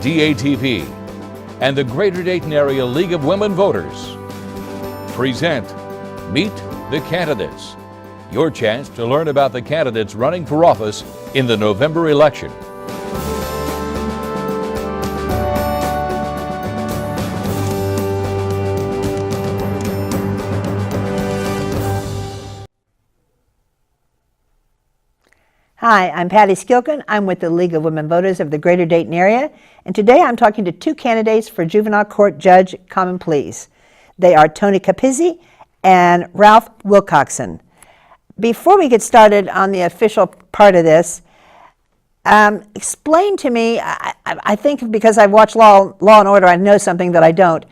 DATV, and the Greater Dayton Area League of Women Voters present Meet the Candidates, your chance to learn about the candidates running for office in the November election. Hi, I'm Patty Skilken. I'm with the League of Women Voters of the Greater Dayton Area, and today I'm talking to two candidates for Juvenile Court Judge Common Pleas. They are Tony Capizzi and Ralph Wilcoxson. Before we get started on the official part of this, explain to me, I think because I've watched Law and Order, I know something that I don't.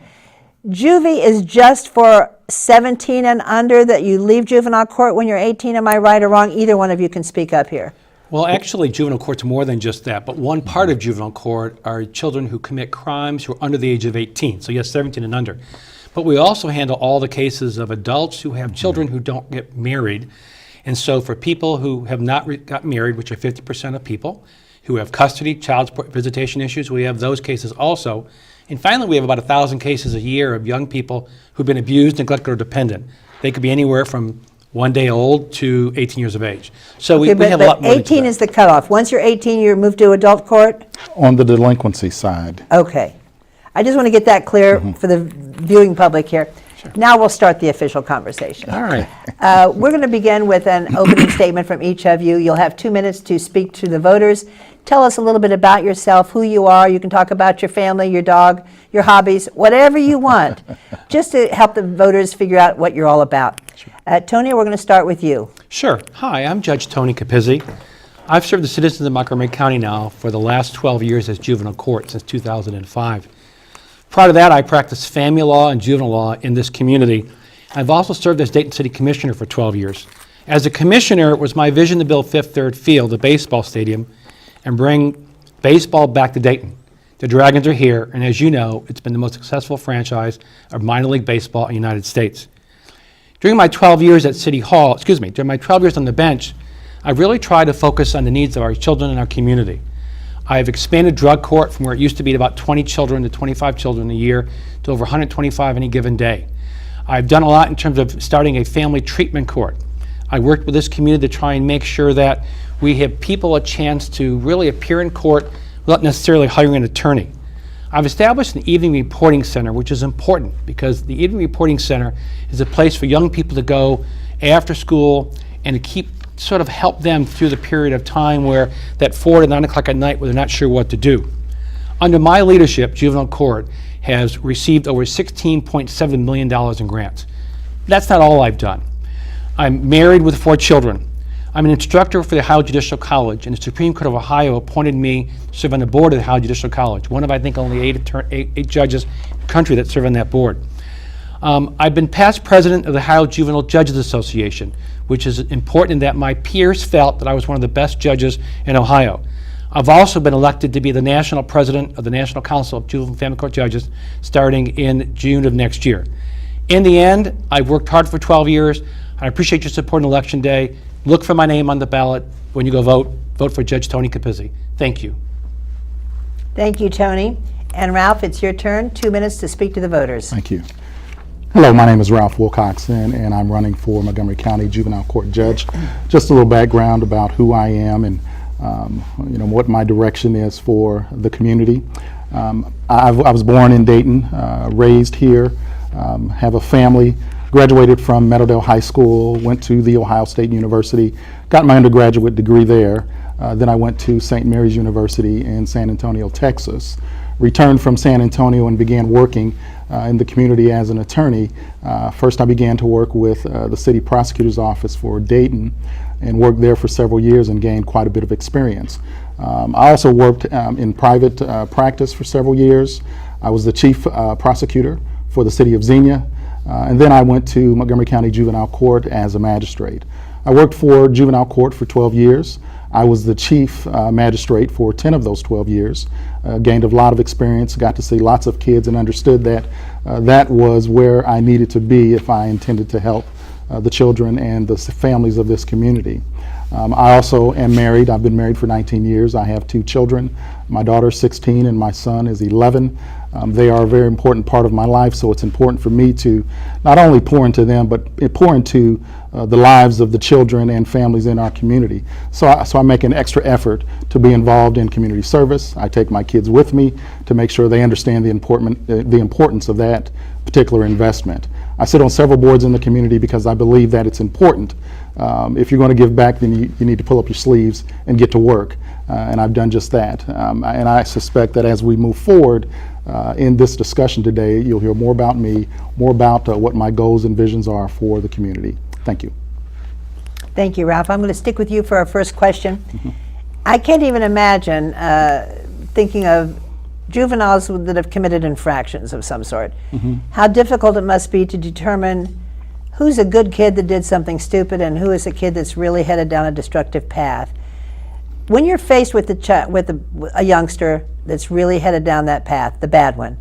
Juvie is just for 17 and under, that you leave juvenile court when you're 18. Am I right or wrong? Either one of you can speak up here. Well, actually, juvenile court's more than just that, but one part of juvenile court are children who commit crimes who are under the age of 18, so yes, 17 and under. But we also handle all the cases of adults who have children who don't get married. And so for people who have not got married, which are 50% of people, who have custody, child support, visitation issues, we have those cases also. And finally, we have about 1,000 cases a year of young people who've been abused, neglected, or dependent. They could be anywhere from 1 day old to 18 years of age. So we have a lot more. 18 is the cutoff. Once you're 18, you're moved to adult court? On the delinquency side. Okay. I just want to get that clear for the viewing public here. Sure. Now we'll start the official conversation. All right. We're going to begin with an opening statement from each of you. You'll have 2 minutes to speak to the voters. Tell us a little bit about yourself, who you are. You can talk about your family, your dog, your hobbies, whatever you want, just to help the voters figure out what you're all about. Sure. Tony, we're going to start with you. Sure. Hi, I'm Judge Tony Capizzi. I've served the citizens of Montgomery County now for the last 12 years as juvenile court since 2005. Prior to that, I practiced family law and juvenile law in this community. I've also served as Dayton City Commissioner for 12 years. As a commissioner, it was my vision to build Fifth Third Field, a baseball stadium, and bring baseball back to Dayton. The Dragons are here, and as you know, it's been the most successful franchise of minor league baseball in the United States. During my 12 years at City Hall, during my 12 years on the bench, I really tried to focus on the needs of our children and our community. I've expanded drug court from where it used to be about 20 children to 25 children a year to over 125 any given day. I've done a lot in terms of starting a family treatment court. I worked with this community to try and make sure that we have people a chance to really appear in court without necessarily hiring an attorney. I've established an evening reporting center, which is important because the evening reporting center is a place for young people to go after school and to sort of help them through the period of time where that 4 to 9 o'clock at night where they're not sure what to do. Under my leadership, juvenile court has received over $16.7 million in grants. That's not all I've done. I'm married with 4 children. I'm an instructor for the Ohio Judicial College, and the Supreme Court of Ohio appointed me to serve on the board of the Ohio Judicial College, one of, I think, only 8 judges in the country that serve on that board. I've been past president of the Ohio Juvenile Judges Association, which is important in that my peers felt that I was one of the best judges in Ohio. I've also been elected to be the national president of the National Council of Juvenile Family Court Judges starting in June of next year. In the end, I've worked hard for 12 years. I appreciate your support on Election Day. Look for my name on the ballot when you go vote. Vote for Judge Tony Capizzi. Thank you. Thank you, Tony. And Ralph, it's your turn. 2 minutes to speak to the voters. Thank you. Hello, my name is Ralph Wilcoxson, and I'm running for Montgomery County Juvenile Court Judge. Just a little background about who I am and what my direction is for the community. I was born in Dayton, raised here, have a family, graduated from Meadowdale High School, went to The Ohio State University, got my undergraduate degree there. Then I went to St. Mary's University in San Antonio, Texas. Returned from San Antonio and began working in the community as an attorney. First I began to work with the city prosecutor's office for Dayton and worked there for several years and gained quite a bit of experience. I also worked in private practice for several years. I was the chief prosecutor for the city of Xenia, and then I went to Montgomery County Juvenile Court as a magistrate. I worked for Juvenile Court for 12 years. I was the chief magistrate for 10 of those 12 years, gained a lot of experience, got to see lots of kids, and understood that that was where I needed to be if I intended to help the children and the families of this community. I also am married. I've been married for 19 years. I have 2 children. My daughter's 16 and my son is 11. They are a very important part of my life, so it's important for me to not only pour into them, but pour into the lives of the children and families in our community. So I make an extra effort to be involved in community service. I take my kids with me to make sure they understand the importance of that particular investment. I sit on several boards in the community because I believe that it's important. If you're going to give back, then you need to pull up your sleeves and get to work. And I've done just that. And I suspect that as we move forward in this discussion today, you'll hear more about me, more about what my goals and visions are for the community. Thank you. Thank you, Ralph. I'm going to stick with you for our first question. I can't even imagine thinking of juveniles that have committed infractions of some sort. How difficult it must be to determine who's a good kid that did something stupid and who is a kid that's really headed down a destructive path. When you're faced with a youngster that's really headed down that path, the bad one,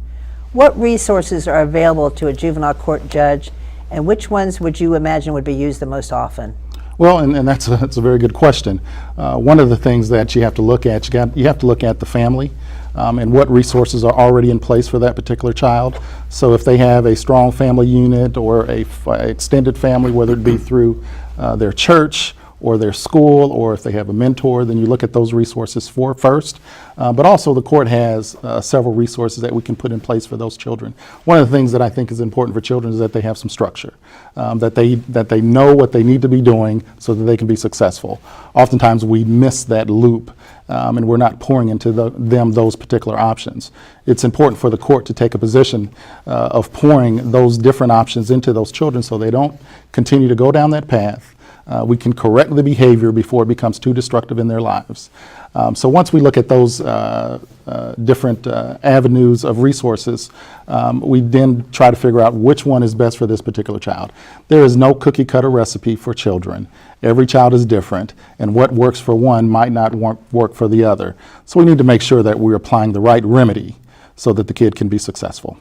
what resources are available to a juvenile court judge, and which ones would you imagine would be used the most often? Well, and that's a very good question. One of the things that you have to look at, you have to look at the family and what resources are already in place for that particular child. So if they have a strong family unit or a extended family, whether it be through their church or their school, or if they have a mentor, then you look at those resources first. But also the court has several resources that we can put in place for those children. One of the things that I think is important for children is that they have some structure, that they know what they need to be doing so that they can be successful. Oftentimes we miss that loop and we're not pouring into them those particular options. It's important for the court to take a position of pouring those different options into those children so they don't continue to go down that path. We can correct the behavior before it becomes too destructive in their lives. So once we look at those different avenues of resources, we then try to figure out which one is best for this particular child. There is no cookie cutter recipe for children. Every child is different, and what works for one might not work for the other. So we need to make sure that we're applying the right remedy so that the kid can be successful.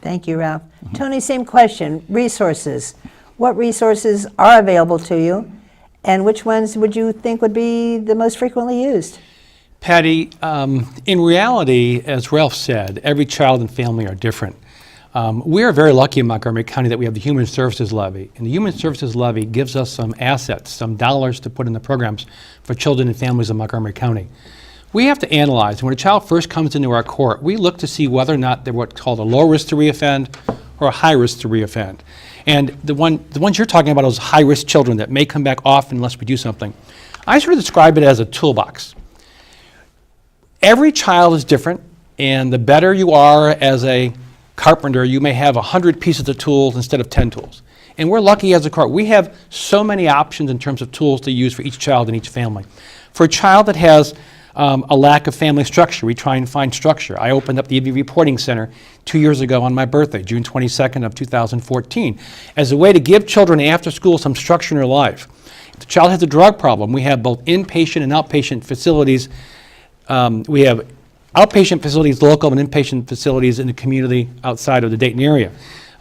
Thank you, Ralph. Tony, same question. Resources. What resources are available to you, and which ones would you think would be the most frequently used? Patty, in reality, as Ralph said, every child and family are different. We are very lucky in Montgomery County that we have the Human Services Levy, and the Human Services Levy gives us some assets, some dollars to put in the programs for children and families in Montgomery County. We have to analyze, when a child first comes into our court, we look to see whether or not they're what's called a low risk to reoffend or a high risk to reoffend. And the ones you're talking about, those high-risk children that may come back often unless we do something, I sort of describe it as a toolbox. Every child is different, and the better you are as a carpenter, you may have 100 pieces of tools instead of 10 tools. And we're lucky as a court. We have so many options in terms of tools to use for each child and each family. For a child that has a lack of family structure, we try and find structure. I opened up the EV Reporting Center 2 years ago on my birthday, June 22nd of 2014, as a way to give children after school some structure in their life. If the child has a drug problem, we have both inpatient and outpatient facilities. We have outpatient facilities local and inpatient facilities in the community outside of the Dayton area.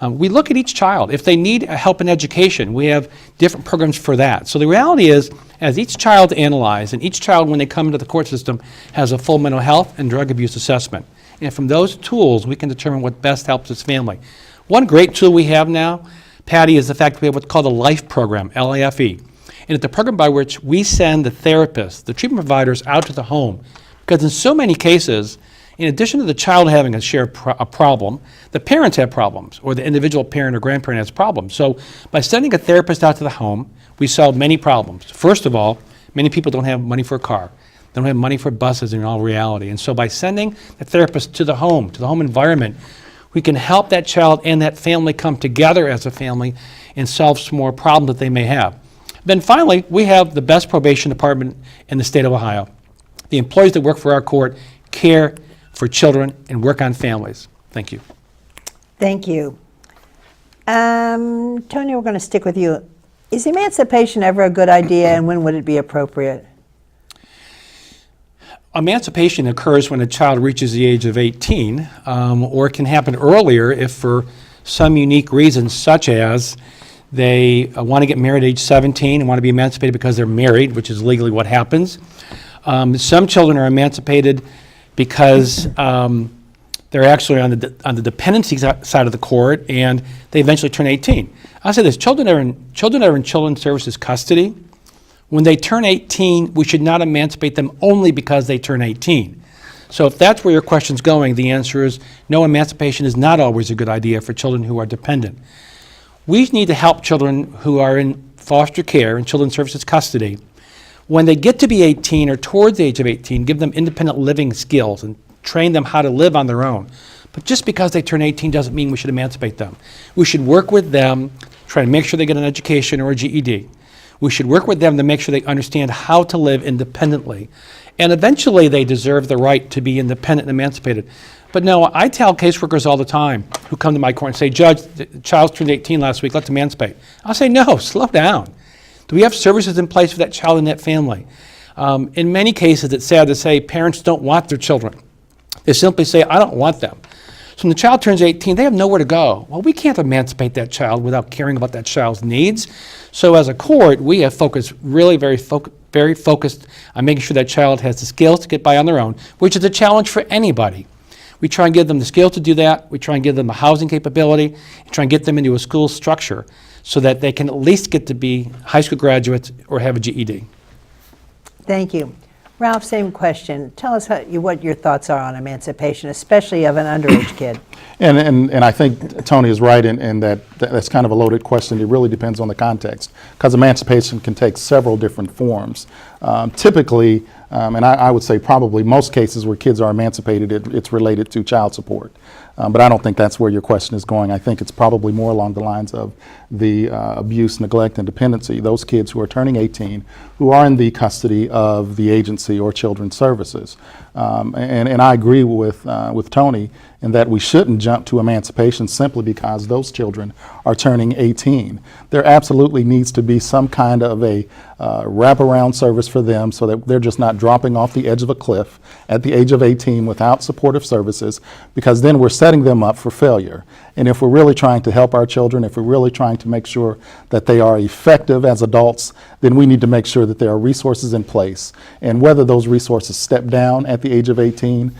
We look at each child. If they need help in education, we have different programs for that. So the reality is, as each child is analyzed, and each child, when they come into the court system, has a full mental health and drug abuse assessment. And from those tools, we can determine what best helps this family. One great tool we have now, Patty, is the fact that we have what's called a LIFE program, L-I-F-E. And it's a program by which we send the therapists, the treatment providers, out to the home. Because in so many cases, in addition to the child having a problem, the parents have problems, or the individual parent or grandparent has problems. So by sending a therapist out to the home, we solve many problems. First of all, many people don't have money for a car. They don't have money for buses in all reality. And so by sending the therapist to the home environment, we can help that child and that family come together as a family and solve some more problems that they may have. Then finally, we have the best probation department in the state of Ohio. The employees that work for our court care for children and work on families. Thank you. Thank you. Tony, we're going to stick with you. Is emancipation ever a good idea, and when would it be appropriate? Emancipation occurs when a child reaches the age of 18, or it can happen earlier if for some unique reasons, such as They want to get married at age 17 and want to be emancipated because they're married, which is legally what happens. Some children are emancipated because they're actually on the dependency side of the court, and they eventually turn 18. I'll say this: children that are in children's services custody, when they turn 18, we should not emancipate them only because they turn 18. So if that's where your question's going, the answer is no, emancipation is not always a good idea for children who are dependent. We need to help children who are in foster care and children's services custody. When they get to be 18 or towards the age of 18, give them independent living skills and train them how to live on their own. But just because they turn 18 doesn't mean we should emancipate them. We should work with them, try to make sure they get an education or a GED. We should work with them to make sure they understand how to live independently. And eventually they deserve the right to be independent and emancipated. But no, I tell caseworkers all the time who come to my court and say, Judge, the child turned 18 last week, let's emancipate. I'll say, no, slow down. Do we have services in place for that child and that family? In many cases, it's sad to say parents don't want their children. They simply say, I don't want them. So when the child turns 18, they have nowhere to go. Well, we can't emancipate that child without caring about that child's needs. So as a court, we have focused really very focused on making sure that child has the skills to get by on their own, which is a challenge for anybody. We try and give them the skills to do that. We try and give them a housing capability, and try and get them into a school structure so that they can at least get to be high school graduates or have a GED. Thank you. Ralph, same question. Tell us what your thoughts are on emancipation, especially of an underage kid. And I think Tony is right in that's kind of a loaded question. It really depends on the context, because emancipation can take several different forms. Typically, and I would say probably most cases where kids are emancipated, it's related to child support. But I don't think that's where your question is going. I think it's probably more along the lines of the abuse, neglect, and dependency. Those kids who are turning 18, who are in the custody of the agency or children's services. And I agree with Tony in that we shouldn't jump to emancipation simply because those children are turning 18. There absolutely needs to be some kind of a wraparound service for them so that they're just not dropping off the edge of a cliff at the age of 18 without supportive services, because then we're setting them up for failure. And if we're really trying to help our children, if we're really trying to make sure that they are effective as adults, then we need to make sure that there are resources in place. And whether those resources step down at the age of 18,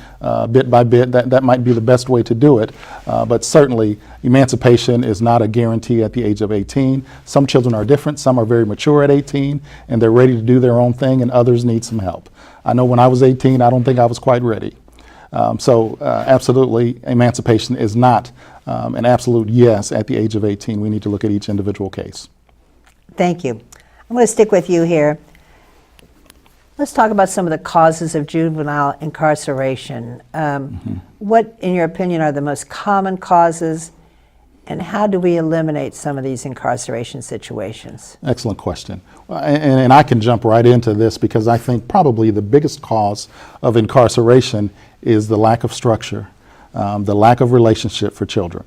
bit by bit, that might be the best way to do it. But certainly, emancipation is not a guarantee at the age of 18. Some children are different. Some are very mature at 18, and they're ready to do their own thing, and others need some help. I know when I was 18, I don't think I was quite ready. So absolutely, emancipation is not an absolute yes at the age of 18. We need to look at each individual case. Thank you. I'm going to stick with you here. Let's talk about some of the causes of juvenile incarceration. What, in your opinion, are the most common causes, and how do we eliminate some of these incarceration situations? Excellent question. And I can jump right into this because I think probably the biggest cause of incarceration is the lack of structure, the lack of relationship for children.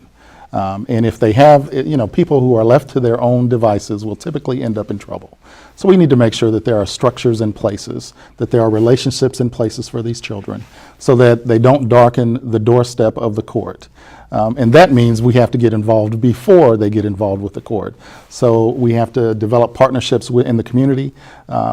And if they have, people who are left to their own devices will typically end up in trouble. So we need to make sure that there are structures in places, that there are relationships in places for these children, so that they don't darken the doorstep of the court. And that means we have to get involved before they get involved with the court. So we have to develop partnerships in the community,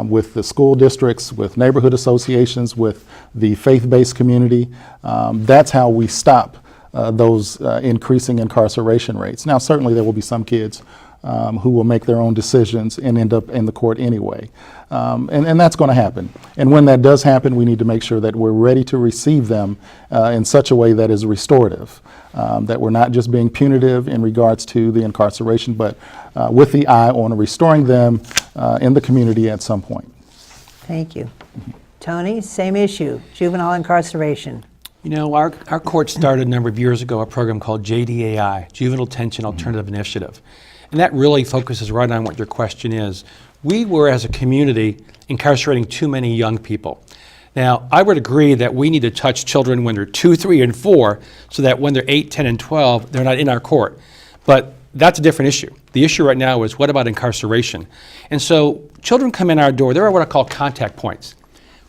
with the school districts, with neighborhood associations, with the faith-based community. That's how we stop those increasing incarceration rates. Now, certainly there will be some kids who will make their own decisions and end up in the court anyway. And that's going to happen. And when that does happen, we need to make sure that we're ready to receive them in such a way that is restorative, that we're not just being punitive in regards to the incarceration, but with the eye on restoring them in the community at some point. Thank you. Tony, same issue, juvenile incarceration. Our court started a number of years ago a program called JDAI, Juvenile Detention Alternative Initiative. And that really focuses right on what your question is. We were, as a community, incarcerating too many young people. Now, I would agree that we need to touch children when they're 2, 3, and 4, so that when they're 8, 10, and 12, they're not in our court. But that's a different issue. The issue right now is, what about incarceration? And so children come in our door. There are what I call contact points.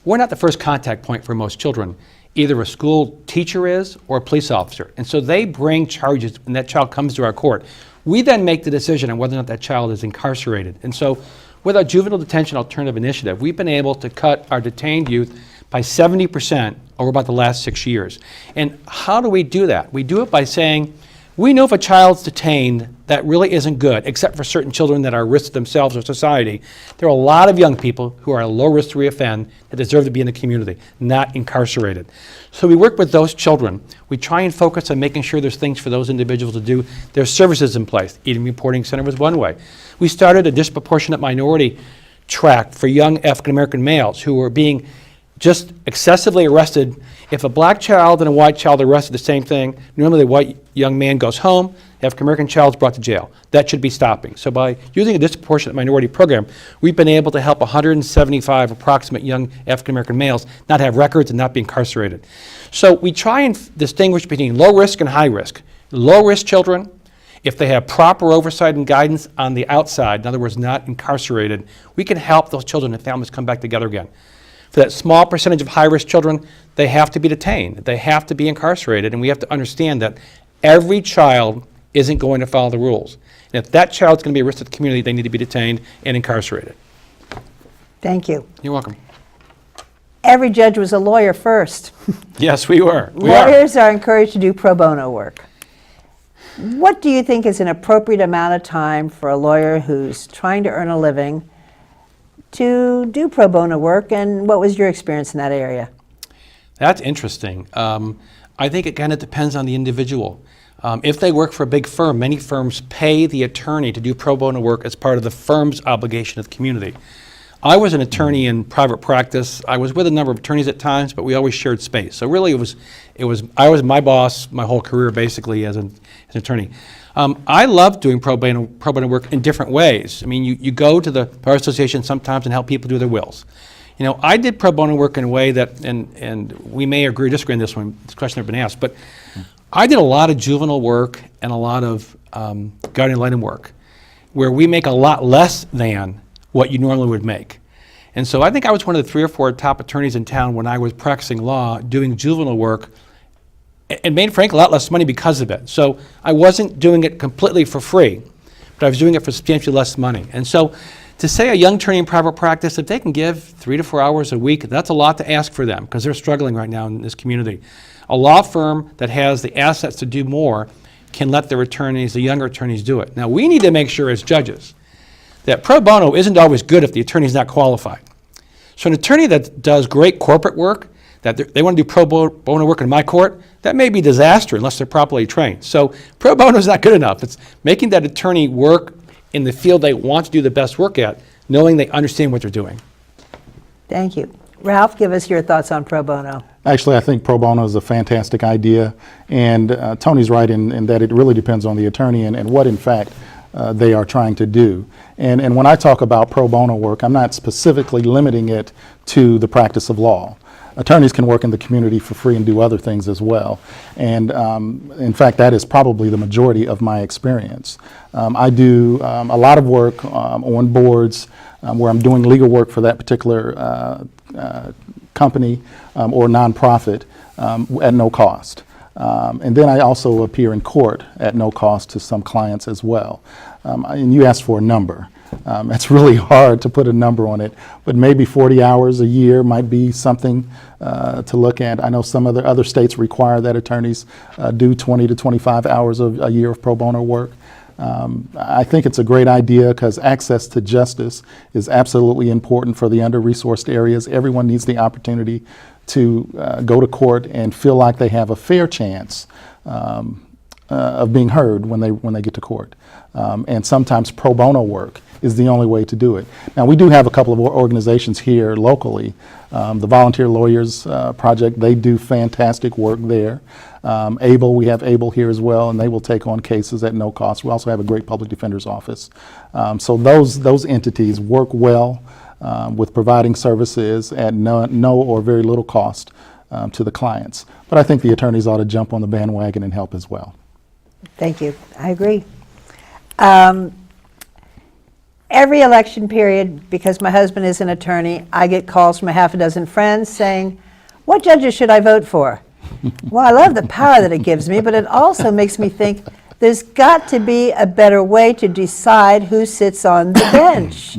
We're not the first contact point for most children. either a school teacher is or a police officer. And so they bring charges and that child comes to our court. We then make the decision on whether or not that child is incarcerated. And so with our Juvenile Detention Alternative Initiative, we've been able to cut our detained youth by 70% over about the last 6 years. And how do we do that? We do it by saying, we know if a child's detained, that really isn't good, except for certain children that are at risk to themselves or society. There are a lot of young people who are at low risk to reoffend that deserve to be in the community, not incarcerated. So we work with those children. We try and focus on making sure there's things for those individuals to do. There's services in place. Eating Reporting Center was one way. We started a disproportionate minority track for young African American males who were being just excessively arrested. If a black child and a white child are arrested, the same thing. Normally the white young man goes home, the African American child is brought to jail. That should be stopping. So by using a disproportionate minority program, we've been able to help 175 approximate young African American males not have records and not be incarcerated. So we try and distinguish between low risk and high risk. Low risk children, if they have proper oversight and guidance on the outside, in other words, not incarcerated, we can help those children and families come back together again. For that small percentage of high-risk children, they have to be detained. They have to be incarcerated, and we have to understand that every child isn't going to follow the rules. And if that child's going to be a risk to the community, they need to be detained and incarcerated. Thank you. You're welcome. Every judge was a lawyer first. Yes, we were. Lawyers are encouraged to do pro bono work. What do you think is an appropriate amount of time for a lawyer who's trying to earn a living to do pro bono work, and what was your experience in that area? That's interesting. I think it kind of depends on the individual. If they work for a big firm, many firms pay the attorney to do pro bono work as part of the firm's obligation to the community. I was an attorney in private practice. I was with a number of attorneys at times, but we always shared space. So really I was my boss my whole career basically as an attorney. I love doing pro bono work in different ways. I mean, you go to the Bar Association sometimes and help people do their wills. You know, I did pro bono work in a way that, and we may agree or disagree on this one, this question has been asked, but I did a lot of juvenile work and a lot of guardian ad litem work where we make a lot less than what you normally would make. And so I think I was one of the 3 or 4 top attorneys in town when I was practicing law doing juvenile work, and made, frankly, a lot less money because of it. So I wasn't doing it completely for free, but I was doing it for substantially less money. And so to say a young attorney in private practice, if they can give 3 to 4 hours a week, that's a lot to ask for them because they're struggling right now in this community. A law firm that has the assets to do more can let their attorneys, the younger attorneys, do it. Now, we need to make sure as judges that pro bono isn't always good if the attorney's not qualified. So an attorney that does great corporate work, that they want to do pro bono work in my court, that may be disaster unless they're properly trained. So pro bono is not good enough. It's making that attorney work in the field they want to do the best work at, knowing they understand what they're doing. Thank you. Ralph, give us your thoughts on pro bono. Actually, I think pro bono is a fantastic idea, and Tony's right in that it really depends on the attorney and what, in fact, they are trying to do. And when I talk about pro bono work, I'm not specifically limiting it to the practice of law. Attorneys can work in the community for free and do other things as well. And in fact, that is probably the majority of my experience. I do a lot of work on boards where I'm doing legal work for that particular company or nonprofit at no cost. And then I also appear in court at no cost to some clients as well. And you asked for a number. It's really hard to put a number on it, but maybe 40 hours a year might be something to look at. I know some other states require that attorneys do 20 to 25 hours a year of pro bono work. I think it's a great idea because access to justice is absolutely important for the under-resourced areas. Everyone needs the opportunity to go to court and feel like they have a fair chance of being heard when they get to court. And sometimes pro bono work is the only way to do it. Now, we do have a couple of organizations here locally. The Volunteer Lawyers Project, they do fantastic work there. We have ABLE here as well, and they will take on cases at no cost. We also have a great public defender's office. So those entities work well with providing services at no or very little cost to the clients. But I think the attorneys ought to jump on the bandwagon and help as well. Thank you. I agree. Every election period, because my husband is an attorney, I get calls from a half a dozen friends saying, What judges should I vote for? Well, I love the power that it gives me, but it also makes me think there's got to be a better way to decide who sits on the bench.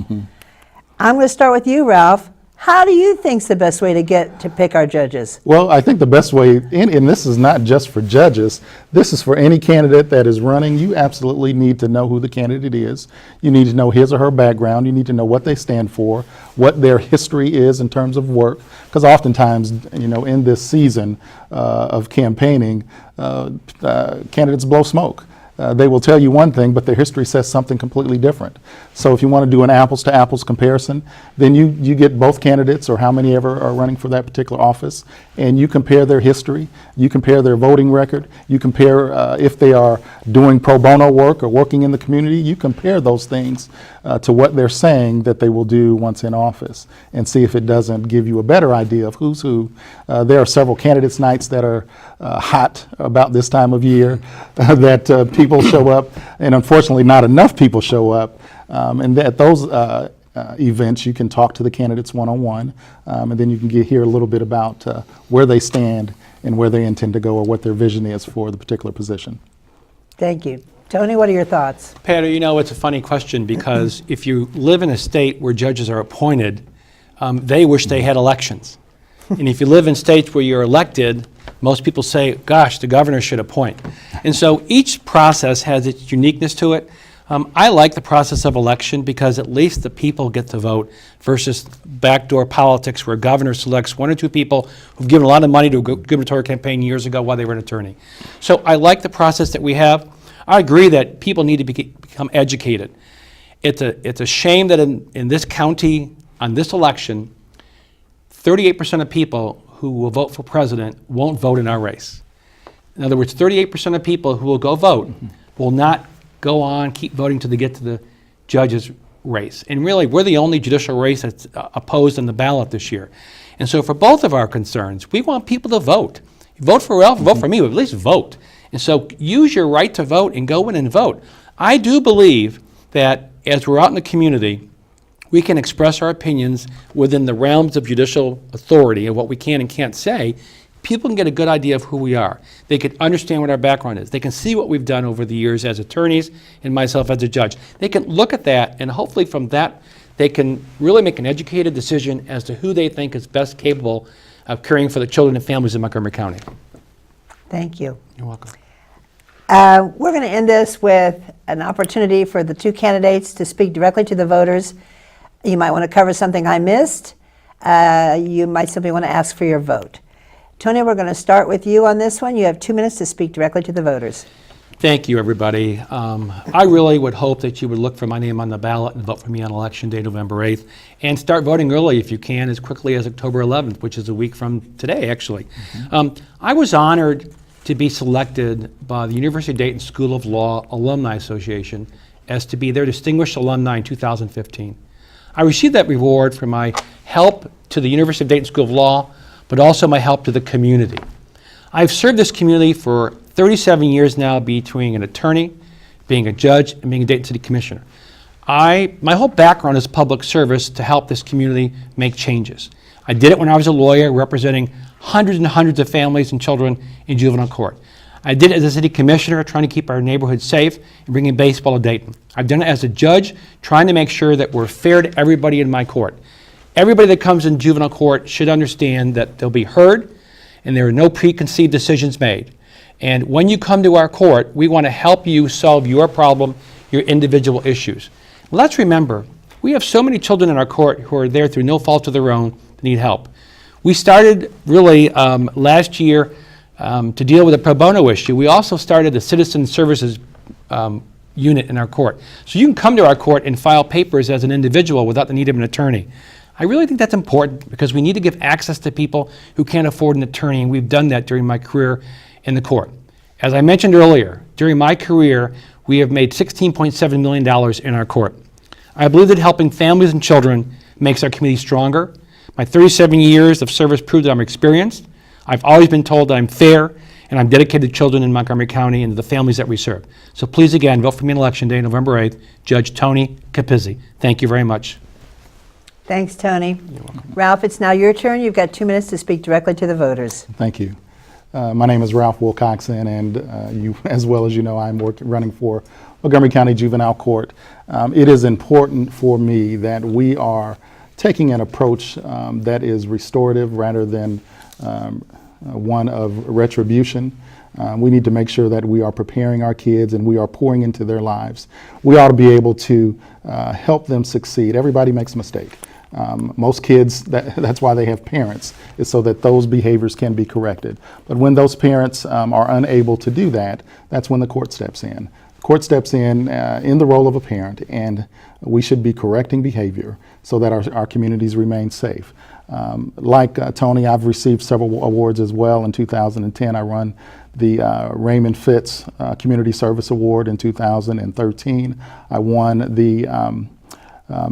I'm going to start with you, Ralph. How do you think's the best way to pick our judges? Well, I think the best way, and this is not just for judges, this is for any candidate that is running. You absolutely need to know who the candidate is. You need to know his or her background. You need to know what they stand for, what their history is in terms of work, because oftentimes, in this season of campaigning, candidates blow smoke. They will tell you one thing, but their history says something completely different. So if you want to do an apples to apples comparison, then you get both candidates, or how many ever are running for that particular office, and you compare their history, you compare their voting record, you compare if they are doing pro bono work or working in the community, you compare those things to what they're saying that they will do once in office, and see if it doesn't give you a better idea of who's who. There are several candidates nights that are hot about this time of year that people show up, and unfortunately not enough people show up. And at those events, you can talk to the candidates one-on-one, and then you can hear a little bit about where they stand and where they intend to go, or what their vision is for the particular position. Thank you. Tony, what are your thoughts? Patty, it's a funny question, because if you live in a state where judges are appointed, they wish they had elections. And if you live in states where you're elected, most people say, gosh, the governor should appoint. And so each process has its uniqueness to it. I like the process of election because at least the people get to vote versus backdoor politics where a governor selects one or two people who've given a lot of money to a gubernatorial campaign years ago while they were an attorney. So I like the process that we have. I agree that people need to become educated. It's a shame that in this county, on this election, 38% of people who will vote for president won't vote in our race. In other words, 38% of people who will go vote will not go on, keep voting till they get to the judge's race. And really, we're the only judicial race that's opposed on the ballot this year. And so for both of our concerns, we want people to vote. Vote for Ralph, vote for me, but at least vote. And so use your right to vote and go in and vote. I do believe that as we're out in the community, we can express our opinions within the realms of judicial authority and what we can and can't say. People can get a good idea of who we are. They can understand what our background is. They can see what we've done over the years as attorneys and myself as a judge. They can look at that, and hopefully from that, they can really make an educated decision as to who they think is best capable of caring for the children and families in Montgomery County. Thank you. You're welcome. We're going to end this with an opportunity for the two candidates to speak directly to the voters. You might want to cover something I missed. You might simply want to ask for your vote. Tony, we're going to start with you on this one. You have 2 minutes to speak directly to the voters. Thank you, everybody. I really would hope that you would look for my name on the ballot and vote for me on Election Day, November 8th, and start voting early if you can, as quickly as October 11th, which is a week from today, actually. I was honored to be selected by the University of Dayton School of Law Alumni Association as to be their Distinguished Alumni in 2015. I received that reward for my help to the University of Dayton School of Law, but also my help to the community. I've served this community for 37 years now, between an attorney, being a judge, and being a Dayton City Commissioner. My whole background is public service to help this community make changes. I did it when I was a lawyer representing hundreds and hundreds of families and children in juvenile court. I did it as a city commissioner, trying to keep our neighborhood safe and bringing baseball to Dayton. I've done it as a judge, trying to make sure that we're fair to everybody in my court. Everybody that comes in juvenile court should understand that they'll be heard and there are no preconceived decisions made. And when you come to our court, we want to help you solve your problem, your individual issues. Let's remember, we have so many children in our court who are there through no fault of their own that need help. We started really last year to deal with a pro bono issue. We also started a citizen services unit in our court. So you can come to our court and file papers as an individual without the need of an attorney. I really think that's important because we need to give access to people who can't afford an attorney, and we've done that during my career in the court. As I mentioned earlier, during my career, we have made $16.7 million in our court. I believe that helping families and children makes our community stronger. My 37 years of service prove that I'm experienced. I've always been told that I'm fair, and I'm dedicated to children in Montgomery County and to the families that we serve. So please, again, vote for me on Election Day, November 8th, Judge Tony Capizzi. Thank you very much. Thanks, Tony. Ralph, it's now your turn. You've got 2 minutes to speak directly to the voters. Thank you. My name is Ralph Wilcoxson, and you, as well as you know, I'm running for Montgomery County Juvenile Court. It is important for me that we are taking an approach that is restorative rather than one of retribution. We need to make sure that we are preparing our kids and we are pouring into their lives. We ought to be able to help them succeed. Everybody makes a mistake. Most kids, that's why they have parents, is so that those behaviors can be corrected. But when those parents are unable to do that, that's when the court steps in. The court steps in the role of a parent, and we should be correcting behavior so that our communities remain safe. Like Tony, I've received several awards as well. In 2010, I won the Raymond Fitz Community Service Award. In 2013, I won the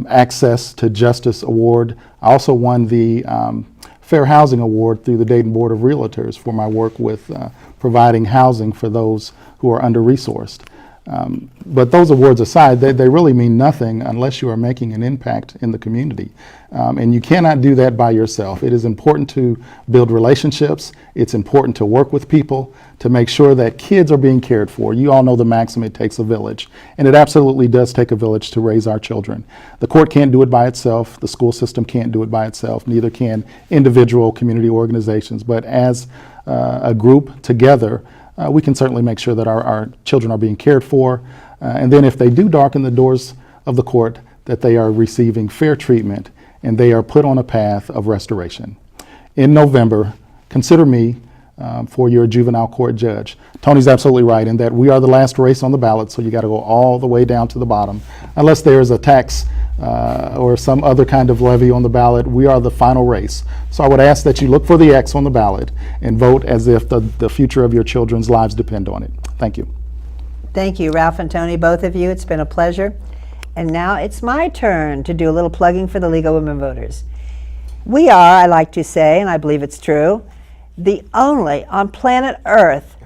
Access to Justice Award. I also won the Fair Housing Award through the Dayton Board of Realtors for my work with providing housing for those who are under-resourced. But those awards aside, they really mean nothing unless you are making an impact in the community. And you cannot do that by yourself. It is important to build relationships. It's important to work with people to make sure that kids are being cared for. You all know the maxim, it takes a village. And it absolutely does take a village to raise our children. The court can't do it by itself. The school system can't do it by itself. Neither can individual community organizations. But as a group together, we can certainly make sure that our children are being cared for. And then if they do darken the doors of the court, that they are receiving fair treatment and they are put on a path of restoration. In November, consider me for your juvenile court judge. Tony's absolutely right in that we are the last race on the ballot, so you got to go all the way down to the bottom. Unless there's a tax or some other kind of levy on the ballot, we are the final race. So I would ask that you look for the X on the ballot and vote as if the future of your children's lives depend on it. Thank you. Thank you, Ralph and Tony, both of you. It's been a pleasure. And now it's my turn to do a little plugging for the League of Women Voters. We are, I like to say, and I believe it's true, the only on planet Earth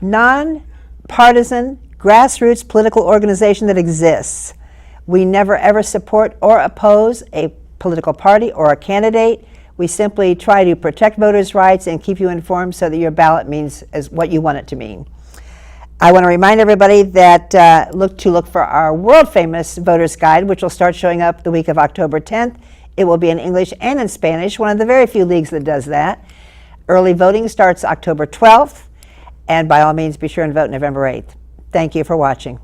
non-partisan grassroots political organization that exists. We never ever support or oppose a political party or a candidate. We simply try to protect voters' rights and keep you informed so that your ballot means as what you want it to mean. I want to remind everybody that look for our world-famous voters guide, which will start showing up the week of October 10th. It will be in English and in Spanish, one of the very few leagues that does that. Early voting starts October 12th, and by all means, be sure and vote November 8th. Thank you for watching.